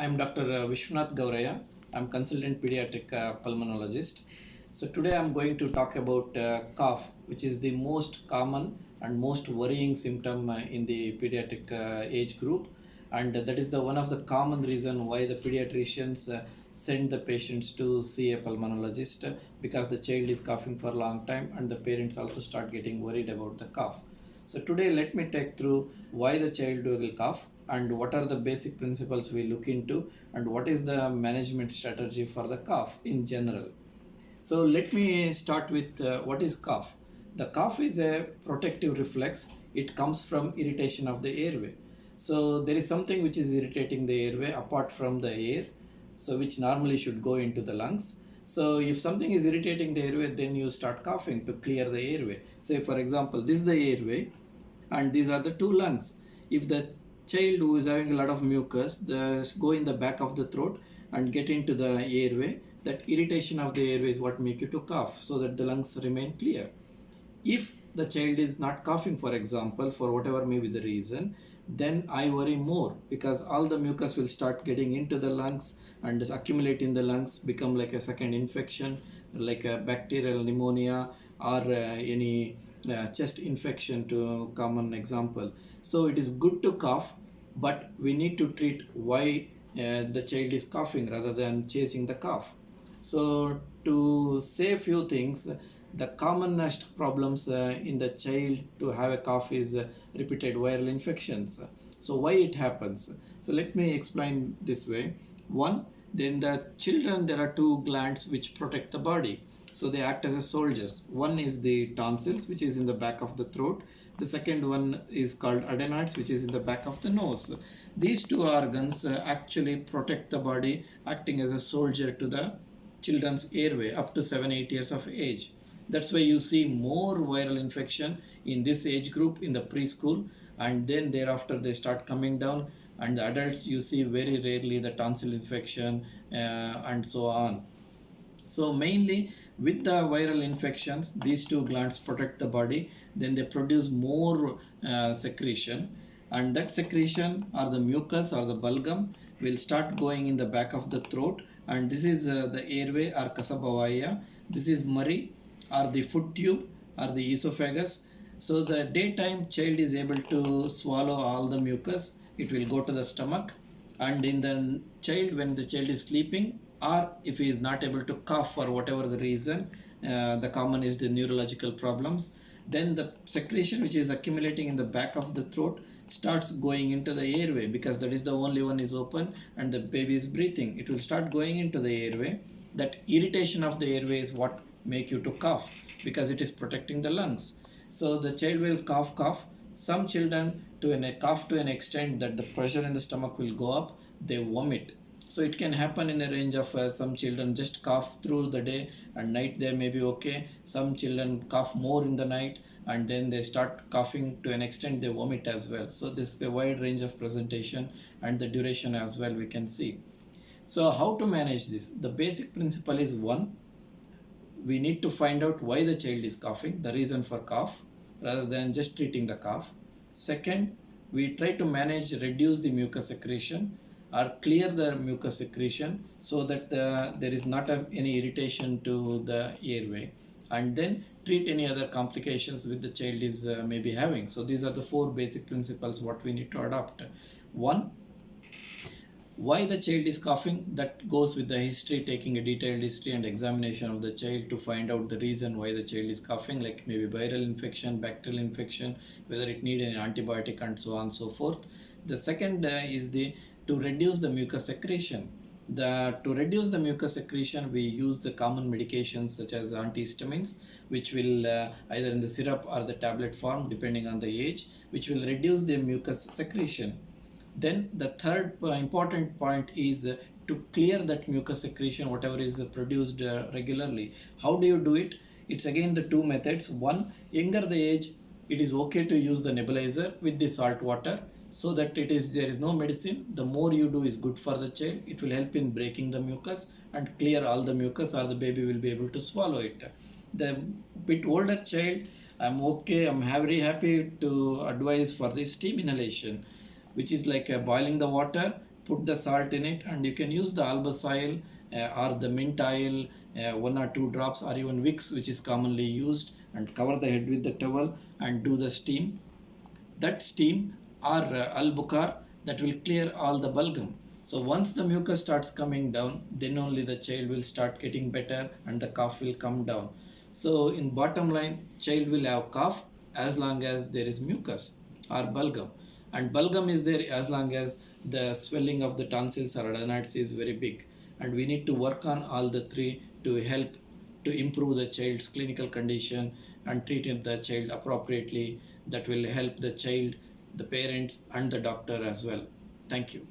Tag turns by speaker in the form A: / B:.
A: I'm Dr. Vishwanath Gauraya. I'm consultant pediatric pulmonologist. So today I'm going to talk about cough, which is the most common and most worrying symptom in the pediatric age group, and that is the one of the common reason why the pediatricians send the patients to see a pulmonologist because the child is coughing for a long time, and the parents also start getting worried about the cough. So today let me take through why the child will cough and what are the basic principles we look into and what is the management strategy for the cough in general. So let me start with what is cough. The cough is a protective reflex. It comes from irritation of the airway. So there is something which is irritating the airway apart from the air, so which normally should go into the lungs. So if something is irritating the airway, then you start coughing to clear the airway. Say for example, this is the airway and these are the two lungs. If the child who is having a lot of mucus go in the back of the throat and get into the airway, that irritation of the airway is what make you to cough so that the lungs remain clear. If the child is not coughing, for example, for whatever may be the reason, then I worry more because all the mucus will start getting into the lungs and accumulate in the lungs, become like a second infection, like a bacterial pneumonia or any chest infection to common example. So it is good to cough, but we need to treat why the child is coughing rather than chasing the cough. So to say a few things, the commonest problems in the child to have a cough is repeated viral infections. So why it happens? So let me explain this way. One, then the children, there are two glands which protect the body. So they act as a soldiers. One is the tonsils, which is in the back of the throat. The second one is called adenoids, which is in the back of the nose. These two organs actually protect the body, acting as a soldier to the children's airway up to 7-8 years of age. That's why you see more viral infection in this age group in the preschool, and then thereafter they start coming down, and the adults you see very rarely the tonsil infection and so on. So mainly with the viral infections, these two glands protect the body, then they produce more secretion, and that secretion or the mucus or the bulgum will start going in the back of the throat, and this is the airway or casabavaya. This is murray or the foot tube or the esophagus. So the daytime child is able to swallow all the mucus, it will go to the stomach, and in the child, when the child is sleeping or if he is not able to cough for whatever the reason, the common is the neurological problems, then the secretion which is accumulating in the back of the throat starts going into the airway because that is the only one is open and the baby is breathing. It will start going into the airway. That irritation of the airway is what make you to cough because it is protecting the lungs. So the child will cough. Some children to a cough to an extent that the pressure in the stomach will go up, they vomit. So it can happen in a range of some children just cough through the day and night they may be okay. Some children cough more in the night and then they start coughing to an extent they vomit as well. So this is a wide range of presentation and the duration as well we can see. So how to manage this? The basic principle is one, we need to find out why the child is coughing, the reason for cough, rather than just treating the cough. Second, we try to manage, reduce the mucus secretion or clear the mucus secretion so that there is not any irritation to the airway, and then treat any other complications with the child is maybe having. So these are the four basic principles what we need to adopt. One, why the child is coughing, that goes with the history, taking a detailed history and examination of the child to find out the reason why the child is coughing, like maybe viral infection, bacterial infection, whether it need an antibiotic and so on and so forth. The second is the to reduce the mucus secretion. To reduce the mucus secretion, we use the common medications such as antihistamines, which will either in the syrup or the tablet form depending on the age, which will reduce the mucus secretion. Then the third important point is to clear that mucus secretion, whatever is produced regularly. How do you do it? It's again the two methods. One, younger the age, it is okay to use the nebulizer with the salt water so that there is no medicine. The more you do is good for the child. It will help in breaking the mucus and clear all the mucus, or the baby will be able to swallow it. The bit older child, I'm very happy to advise for the steam inhalation, which is like boiling the water, put the salt in it, and you can use the albus oil or the mint oil, 1 or 2 drops, or even Vicks, which is commonly used, and cover the head with the towel and do the steam. That steam or albucar, that will clear all the bulgum. So once the mucus starts coming down, then only the child will start getting better and the cough will come down. So in bottom line, child will have cough as long as there is mucus or bulgum, and bulgum is there as long as the swelling of the tonsils or adenoids is very big. And we need to work on all the three to help to improve the child's clinical condition and treat the child appropriately. That will help the child, the parents, and the doctor as well. Thank you.